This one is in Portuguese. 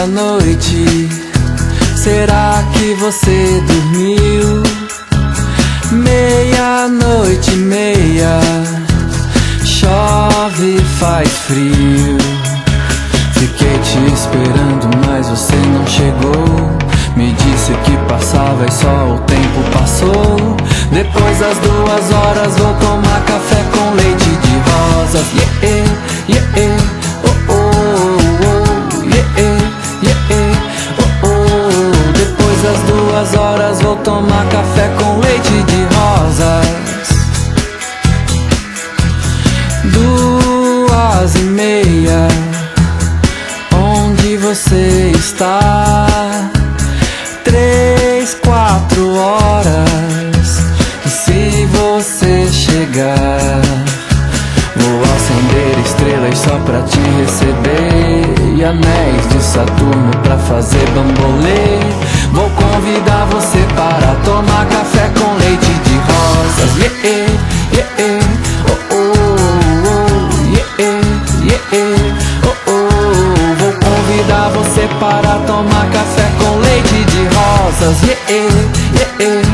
meia-noite, será que você dormiu? Meia-noite e meia, chove, faz frio. Fiquei te esperando, mas você não chegou. Me disse que passava e só o tempo passou. Depois das 2 horas vou tomar café com leite de rosas. Yeah, yeah, oh, oh, oh. Yeah, yeah, oh, oh. Depois das 2 horas vou tomar café com leite de rosas. 2:30, onde você está? 3, 4 horas, e se você chegar, vou acender estrelas só pra te receber, e anéis de Saturno pra fazer bambolê. Vou convidar você para tomar café com leite de rosas. Yeah, yeah, oh, oh, oh. Yeah, yeah, oh, oh. Vou convidar você para tomar café com leite de rosas. Yeah, yeah,